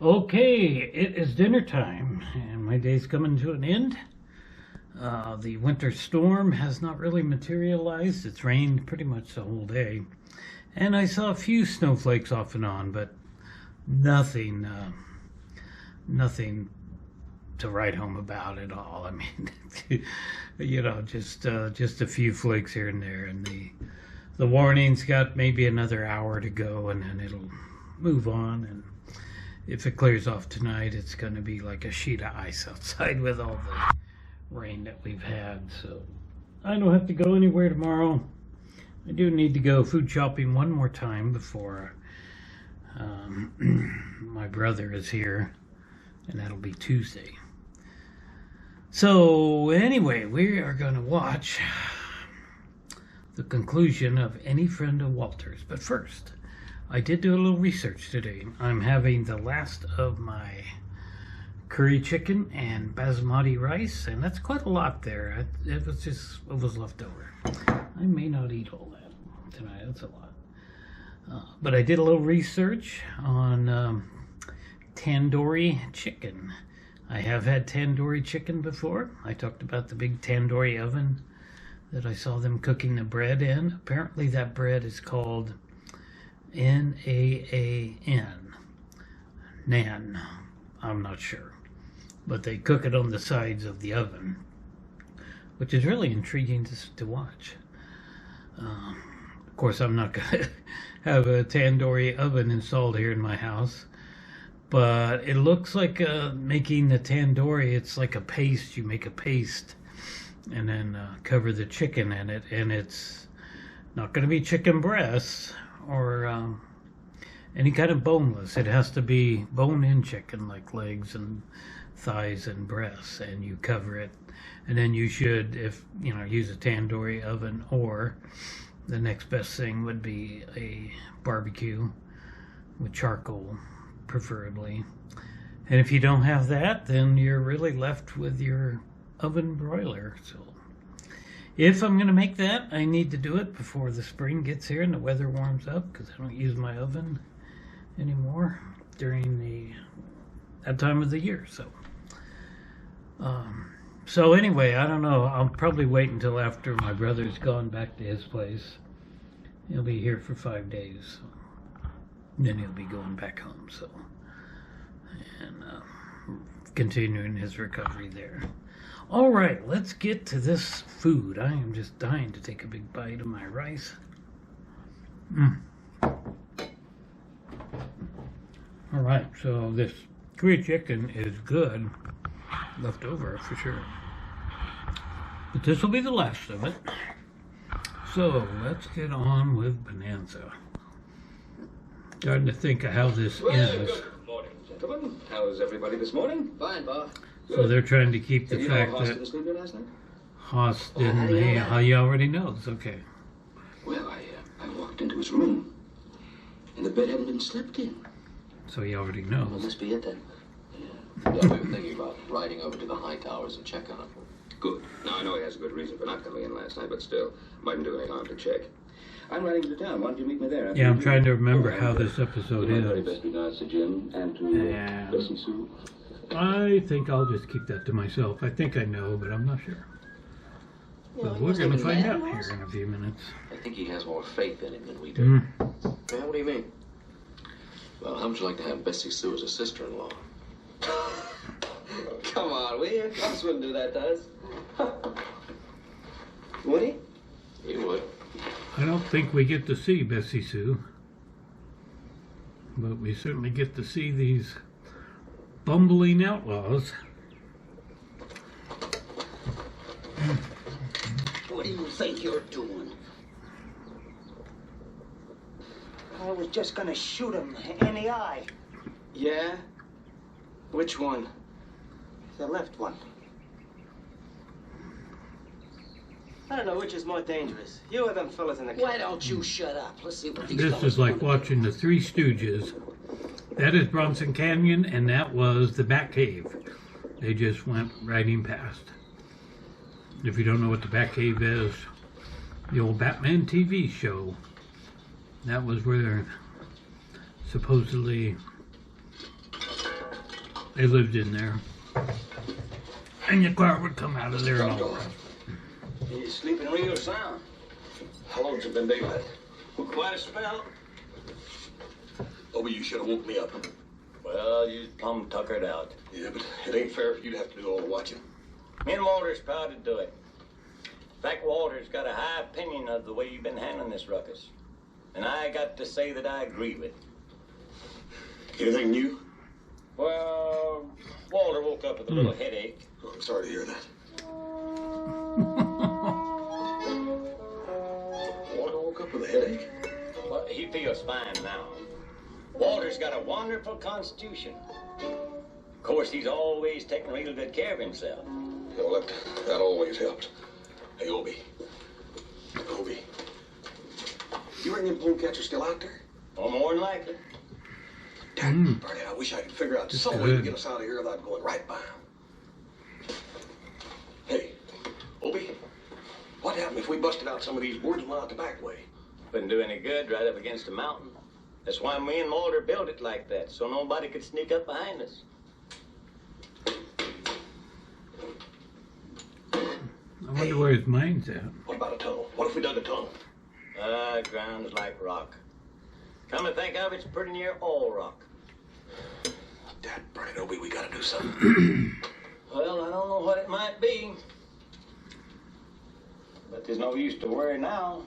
Okay, it is dinner time, and my day's coming to an end. The winter storm has not really materialized. It's rained pretty much the whole day, and I saw a few snowflakes off and on, but nothing, nothing to write home about at all. I mean, just a few flakes here and there, and the warning's got maybe another hour to go, and then it'll move on. And if it clears off tonight, it's going to be like a sheet of ice outside with all the rain that we've had. So I don't have to go anywhere tomorrow. I do need to go food shopping one more time before my brother is here, and that'll be Tuesday. So anyway, we are going to watch the conclusion of Any Friend of Walter's. But first, I did do a little research today. I'm having the last of my curry chicken and basmati rice, and that's quite a lot there. It was left over. I may not eat all that tonight. That's a lot. But I did a little research on tandoori chicken. I have had tandoori chicken before. I talked about the big tandoori oven that I saw them cooking the bread in. Apparently that bread is called N-A-A-N. Nan. I'm not sure. But they cook it on the sides of the oven, which is really intriguing to watch. Of course, I'm not going to have a tandoori oven installed here in my house, but it looks like making the tandoori, it's like a paste. You make a paste and then cover the chicken in it, and it's not going to be chicken breasts or any kind of boneless. It has to be bone-in chicken, like legs and thighs and breasts, and you cover it. And then you should, if you know, use a tandoori oven, or the next best thing would be a barbecue with charcoal, preferably. And if you don't have that, then you're really left with your oven broiler. So if I'm going to make that, I need to do it before the spring gets here and the weather warms up, because I don't use my oven anymore during that time of the year. So anyway, I don't know. I'll probably wait until after my brother's gone back to his place. He'll be here for 5 days. So then he'll be going back home. So, and continuing his recovery there. All right, let's get to this food. I am just dying to take a big bite of my rice. All right, so this curry chicken is good, left over for sure. But this will be the last of it. So let's get on with Bonanza. Starting to think of how this ends. Good morning, gentlemen. How's everybody this morning? Fine, Bob. So they're trying to keep the fact Hoss that didn't sleep here last night? Hoss didn't. How you already know? It's okay. Well, I walked into his room, and the bed hadn't been slept in. So he already Well, knows. must be it then. Yeah, we were thinking about riding over to the high towers and check on him. Good. Now, I know he has a good reason for not coming in last night, but still, mightn't do any harm to check. I'm riding to town. Why don't you meet me there? Yeah, I'm trying to remember how this episode Very is. best regards to Jim and to Yeah. Bessie Sue. I think I'll just keep that to myself. I think I know, but I'm not sure. But we're going to find out here in a few minutes. I think he has more faith in him than we do. Yeah, what do you mean? Well, how would you like to have Bessie Sue as a sister-in-law? Come on, will you? Gus wouldn't do that to us. Would he? He would. I don't think we get to see Bessie Sue, but we certainly get to see these bumbling outlaws. What do you think you're doing? I was just gonna shoot him in the eye. Yeah? Which one? The left one. I don't know which is more dangerous. You or them fellas in the car? Why don't you shut up? Let's see what these This fellas is like wanna watching the Three Stooges. That is Bronson Canyon, and that was the Batcave. They just went riding past. If you don't know what the Batcave is, the old Batman TV show. That was where supposedly They lived in there. And the car would come out of there and all that. He's sleeping real sound. How long's it been daylight? Quite a spell. Oh, but you should have woke me up. Well, you plumb tuckered out. Yeah, but it ain't fair for you to have to do all the watching. Me and Walter's proud to do it. In fact, Walter's got a high opinion of the way you've been handling this ruckus. And I got to say that I agree with it. Anything new? Well, Walter woke up with a little headache. Oh, I'm sorry to hear that. Walter woke up with a headache? Well, he feels fine now. Walter's got a wonderful constitution. Of course, he's always taking real good care of himself. Yeah, well, that always helps. Hey, Obie. Obie. You reckon them polecats are still out there? Or more than likely. Damn, Bernie, I wish I could figure out some way to good. get us out of here without going right by them. Hey, Obie, what happened if we busted out some of these woods and went out the back way? Wouldn't do any good right up against a mountain. That's why me and Walter built it like that, so nobody could sneak up behind us. I wonder where his mind's at. What about a tunnel? What if we dug a tunnel? Ground's like rock. Come to think of it, it's pretty near all rock. Dad, Bernie, Obie, we gotta do something. Well, I don't know what it might be. But there's no use to worry now.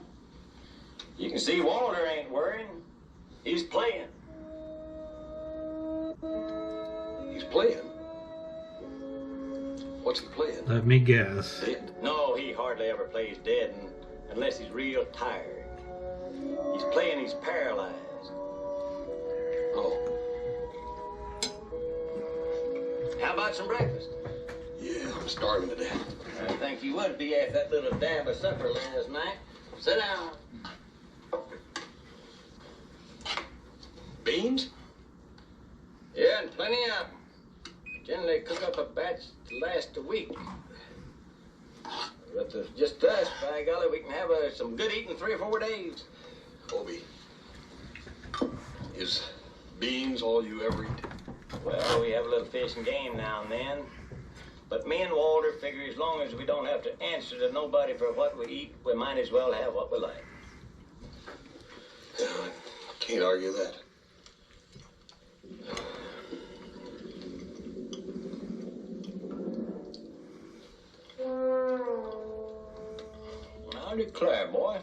You can see Walter ain't worrying. He's playing. He's playing. What's he playing? Let me guess. Dead? No, he hardly ever plays dead unless he's real tired. He's playing he's paralyzed. Oh, How about some breakfast? yeah, I'm starving to death. I think you would be after that little dab of supper last night. Sit down. Beans? Yeah, and plenty of 'em. Generally cook up a batch to last a week. But if just us, by golly, we can have some good eating 3 or 4 days. Obie, is beans all you ever eat? Well, we have a little fish and game now and then. But me and Walter figure as long as we don't have to answer to nobody for what we eat, we might as well have what we like. Yeah, I can't argue that. I declare, boy,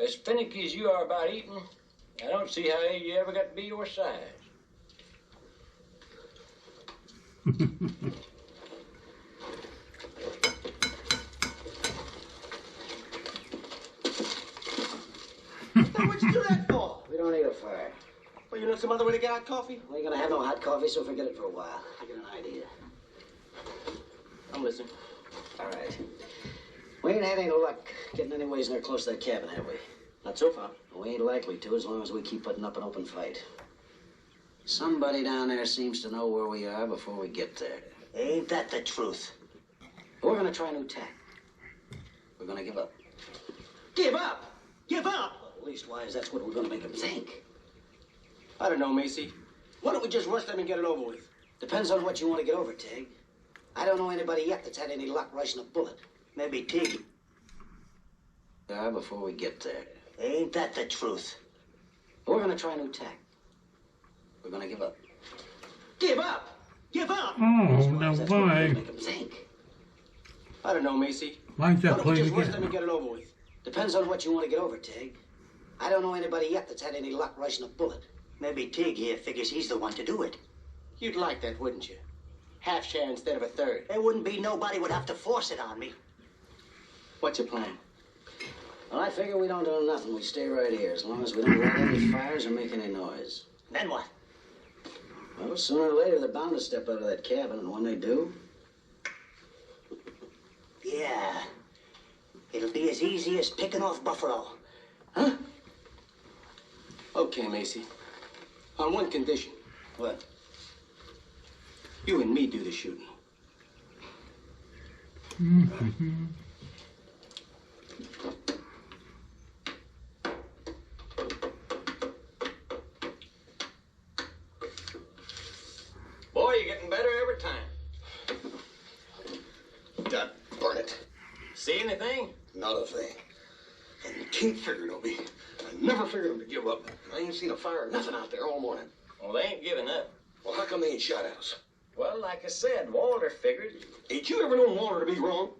as finicky as you are about eating, I don't see how you ever got to be your size. What'd you do that for? We don't need a fire. Well, you know some other way to get hot coffee? We ain't gonna have no hot coffee, so forget it for a while. I get an idea. I'm listening. All right. We ain't had any luck getting anyways near close to that cabin, have we? Not so far. We ain't likely to as long as we keep putting up an open fight. Somebody down there seems to know where we are before we get there. Ain't that the truth? We're gonna try a new tack. We're gonna give up. Give up? Give up? Leastwise, that's what we're gonna make them think. I don't know, Macy. Why don't we just rush them and get it over with? Depends on what you want to get over, Tig. I don't know anybody yet that's had any luck rushing a bullet. Maybe Tig. Before we get there. Ain't that the truth? We're gonna try a new tack. We're gonna give up. Give up? Give up? Oh, now That's what we're why? gonna make them think. I don't know, Macy. Why's Why that don't we playing just rush them and again? get it over with? Depends on what you want to get over, Tig. I don't know anybody yet that's had any luck rushing a bullet. Maybe Tig here figures he's the one to do it. You'd like that, wouldn't you? Half share instead of a third. There wouldn't be nobody would have to force it on me. What's your plan? Well, I figure we don't do nothing. We stay right here as long as we don't light any fires or make any noise. Then what? Well, sooner or later they're bound to step out of that cabin, and when they do, Yeah. It'll be as easy as picking off buffalo. Huh? Okay, Macy. On one condition. what? You and me do the shooting. getting better every time. God darn it. See anything? Not a thing. And you can't figure it, Opie. I never figured them to give up. I ain't seen a fire or nothing out there all morning. Well, they ain't giving up. Well, how come they ain't shot at us? Well, like I said, Walter figured. Ain't you ever known Walter to be wrong?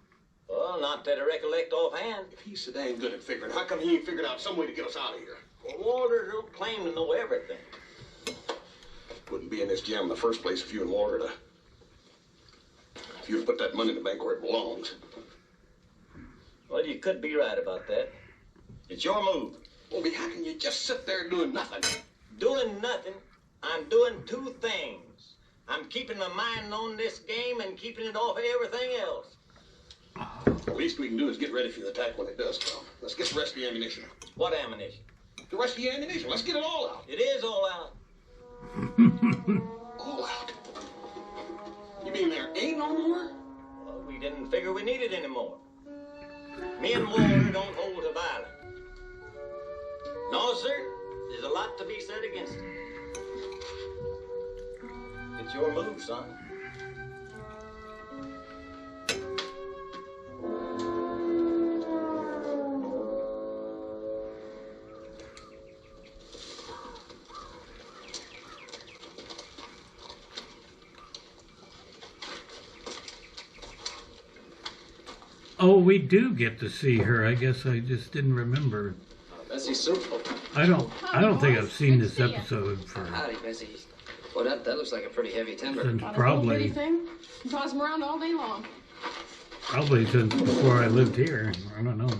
Well, not that I recollect offhand. If he's so dang good at figuring, how come he ain't figured out some way to get us out of here? Well, Walter don't claim to know everything. Wouldn't be in this jam in the first place if you and Walter if you'd put that money in the bank where it belongs. Well, you could be right about that. It's your move. Opie, how can you just sit there doing nothing? Doing nothing. I'm doing two things. I'm keeping my mind on this game and keeping it off of everything else. The least we can do is get ready for the attack when it does come. Let's get the rest of the ammunition. What ammunition? The rest of the ammunition. Let's get it all out. It is all out. All out? You mean there ain't no more? Well, we didn't figure we needed any more. Me and Walter don't hold to violence. No, sir. There's a lot to be said against it. It's your move, son. Oh, we do get to see her. I guess I just didn't remember. Bessie Sue. I don't think I've seen this episode for Howdy, Bessie. Well, that looks like a pretty heavy timber. since Pretty probably thing. You toss them around all day long. since before I lived here. I don't know.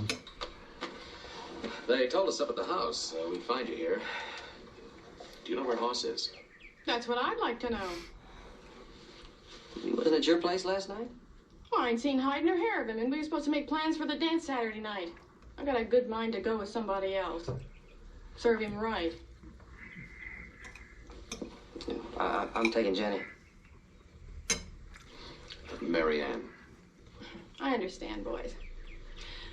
They told us up at the house we'd find you here. Do you know where Hoss is? That's what I'd like to know. He wasn't at your place last night? Well, I ain't seen hide nor hair of him, and we were supposed to make plans for the dance Saturday night. I got a good mind to go with somebody else. Serve him right. I'm taking Jenny. Mary Ann. I understand, boys.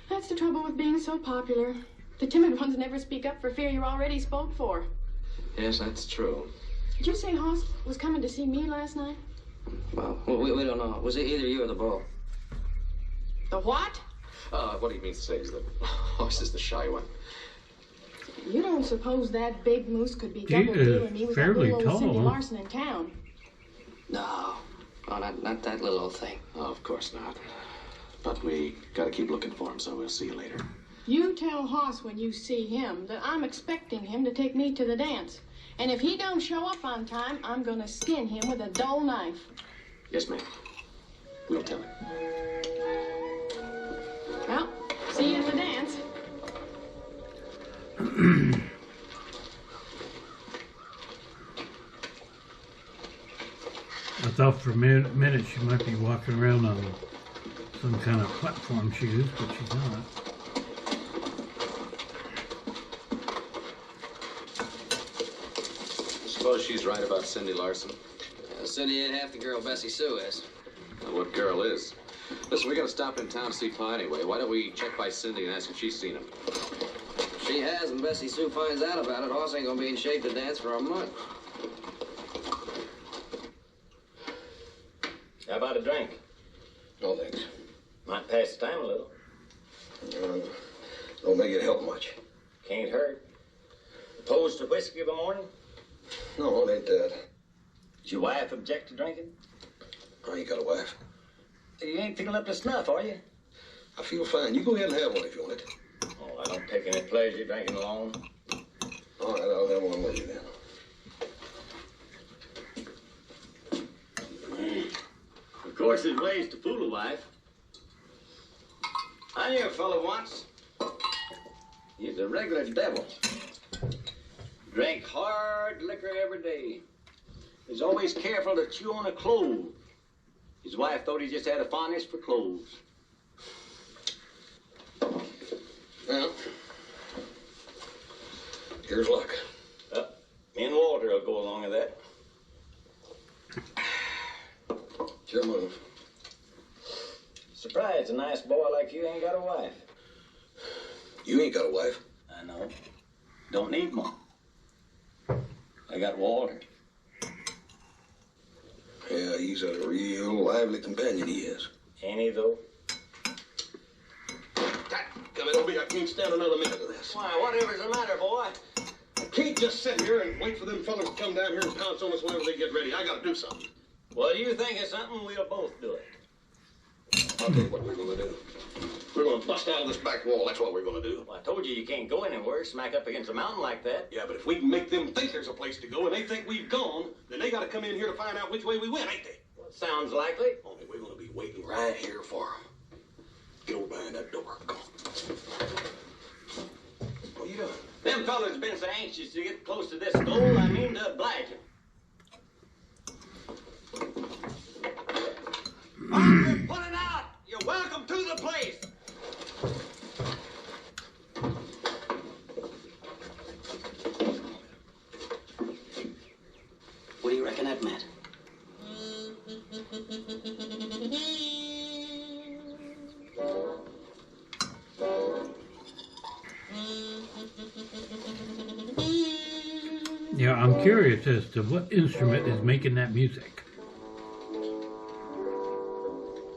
That's the trouble with being so popular. The timid ones never speak up for fear you're already spoke for. Yes, that's true. Did you say Hoss was coming to see me last night? Well, we don't know. Was it either you or the bull? The what? What he means to say is that Hoss is the shy one. You don't suppose that big moose could be He double is dealing me with that fairly little old Cindy tall. Larson in town? No. Oh, not that little old thing. Oh, of course not. But we gotta keep looking for him, so we'll see you later. You tell Hoss when you see him that I'm expecting him to take me to the dance. And if he don't show up on time, I'm gonna skin him with a dull knife. Yes, ma'am. We'll tell him. Well, see you at the dance. I thought for a minute she might be walking around on some kind of platform shoes, but she's not. Suppose she's right about Cindy Larson. Cindy ain't half the girl Bessie Sue is. Well, what girl is? Listen, we gotta stop in town to see Pa anyway. Why don't we check by Cindy and ask if she's seen him? If she has, and Bessie Sue finds out about it, Hoss ain't gonna be in shape to dance for a month. How about a drink? No, thanks. Might pass the time a little. Don't make it help much. Can't hurt. Opposed to whiskey of a morning? No, it ain't that. Does your wife object to drinking? I ain't got a wife. You ain't picking up the snuff, are you? I feel fine. You go ahead and have one if you want it. Oh, I don't take any pleasure drinking alone. All right, I'll have one with you then. Of course, there's ways to fool a wife. I knew a fellow once. He's a regular devil. Drank hard liquor every day. He's always careful to chew on a clove. His wife thought he just had a fondness for cloves. Well, here's luck. Me and Walter will go along with that. It's your move. Surprised a nice boy like you ain't got a wife. You ain't got a wife. I know. Don't need one. I got Walter. Yeah, Yeah, he's a real lively companion, he is. Ain't he, though? Come in, Obie. I can't stand another minute of this. Why, whatever's the matter, boy? I can't just sit here and wait for them fellas to come down here and pounce on us whenever they get ready. I gotta do something. Well, you think of something, we'll both do it. I'll tell you what we're gonna do. We're gonna bust out of this back wall. That's what we're gonna do. Well, I told you can't go anywhere, smack up against a mountain like that. Yeah, but if we can make them think there's a place to go and they think we've gone, then they gotta come in here to find out which way we went, ain't they? Well, sounds likely. Only we're gonna be waiting right here for them. Get over behind that door. Come on. What are you doing? Them fellas have been so anxious to get close to this goal, I mean to oblige them. We're pulling out! You're welcome to the place! What do you reckon that meant? Yeah, I'm curious as to what instrument is making that music.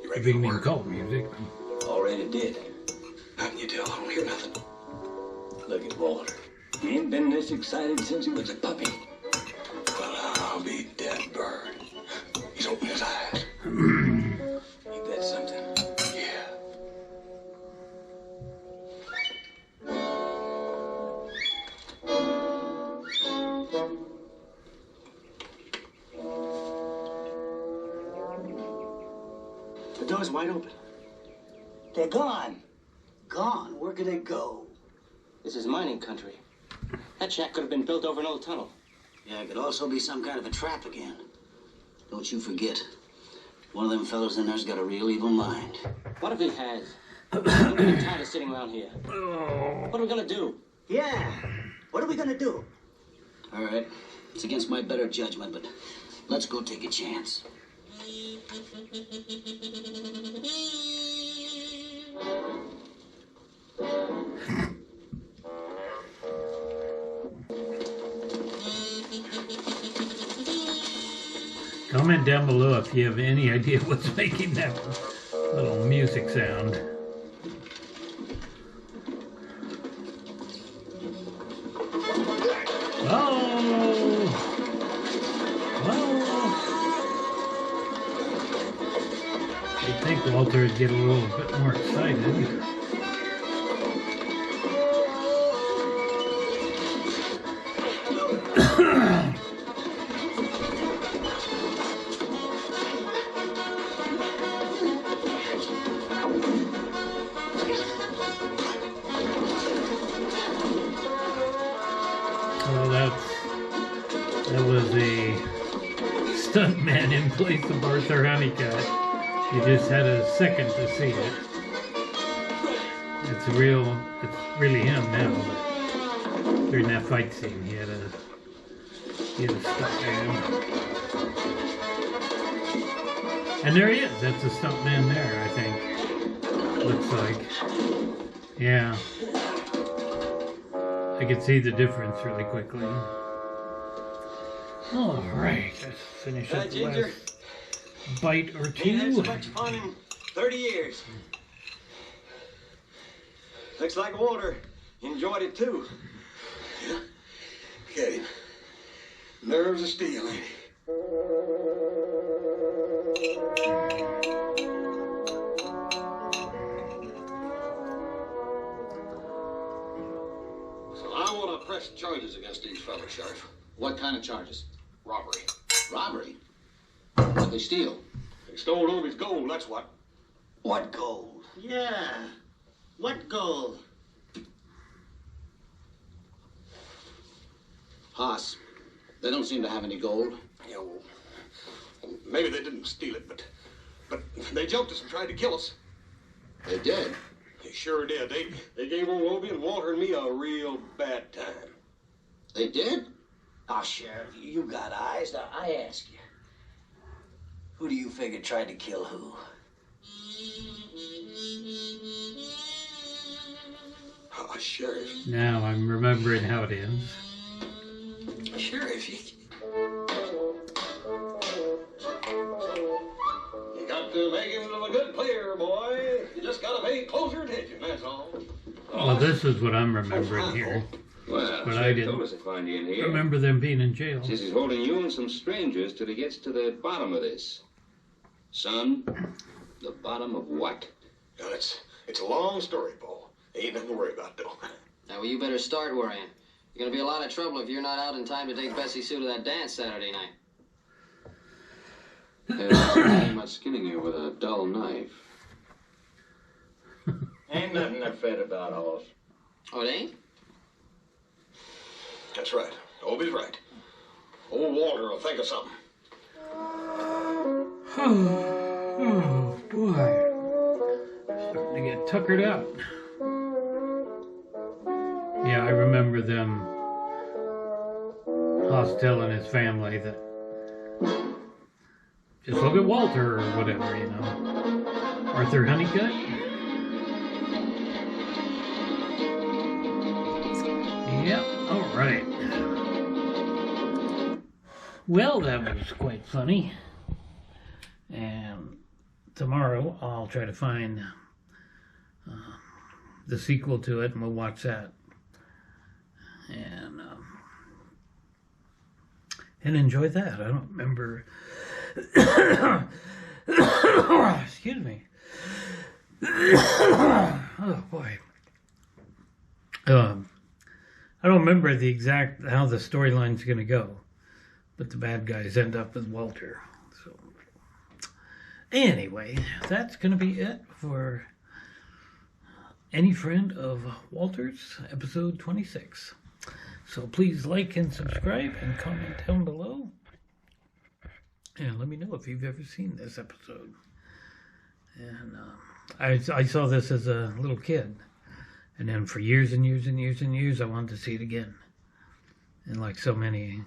You ready If for you the can work? call it music. Already did. How can you tell? I don't hear nothing. Look at Walter. He ain't been this excited since he was a puppy. Well, I'll be dead bird. He's opening his eyes. Ain't that something? Yeah. The door's wide open. They're gone. Gone? Where could they go? This is mining country. That shack could have been built over an old tunnel. Yeah, it could also be some kind of a trap again. Don't you forget, one of them fellows in there's got a real evil mind. What if he has? I'm getting tired of sitting around here. What are we gonna do? Yeah. What are we gonna do? All right, it's against my better judgment, but let's go take a chance. Comment down below if you have any idea what's making that little music sound. Oh! You'd think Walter would get a little bit more excited. Well, that was a stuntman in place of Arthur Honeycutt. You just had a second to see it. It's really him now. But during that fight scene, he had a stuntman. And there he is. That's a stuntman there, I think. Looks like. Yeah. I can see the difference really quickly. All right, let's finish up the Ginger, last bite or ain't had so two. much fun in 30 years. Looks like Walter enjoyed it too. Yeah. Get him. Nerves of steel, ain't he? So I want to press charges against these fellas, Sheriff. What kind of charges? Robbery. Robbery? What'd they steal? They stole Obie's gold, that's what. What gold? Yeah. What gold? Haas. They don't seem to have any gold. Yeah, well, maybe they didn't steal it, but they jumped us and tried to kill us. They did. They sure did. They gave old Obie and Walter and me a real bad time. They did? Oh, Sheriff, you got eyes. Now, I ask you, who do you figure tried to kill who? Sheriff. Now I'm remembering how it ends. Sheriff, the makings of a good player, boy. You just gotta pay closer attention, that's all. Well, this is what I'm remembering here. Well, But Sheriff I didn't told us to find you in here. remember them being in jail. Says he's holding you and some strangers till he gets to the bottom of this. Son, the bottom of what? Now, it's a long story, Paul. Ain't nothing to worry about, though. Now, well, you better start worrying. You're gonna be a lot of trouble if you're not out in time to take Bessie Sue to that dance Saturday night. I'm not skinning you with a dull knife. Ain't nothing to fret about, Hoss. Oh, it ain't? That's right. Obie's right. Old Walter will think of something. Oh, boy. Starting to get tuckered out. Yeah, I remember them, Hostel and his family, that just look at Walter or whatever, you know. Arthur Honeycutt. Yep, all right. Well, that was quite funny. And tomorrow I'll try to find the sequel to it, and we'll watch that. And enjoy that. I don't remember. Excuse me. Oh boy. I don't remember the exact how the storyline's going to go, but the bad guys end up with Walter. So anyway, that's going to be it for Any Friend of Walter's, episode 26. So please like and subscribe and comment down below. And let me know if you've ever seen this episode. And I saw this as a little kid. And then for years and years and years and years, I wanted to see it again. And like so many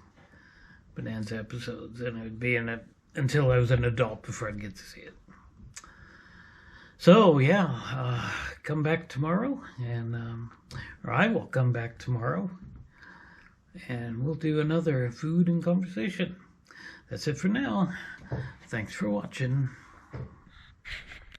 Bonanza episodes. And it would be in it until I was an adult before I'd get to see it. So, yeah, come back tomorrow. And or I will come back tomorrow. And we'll do another food and conversation. That's it for now. Thanks for watching.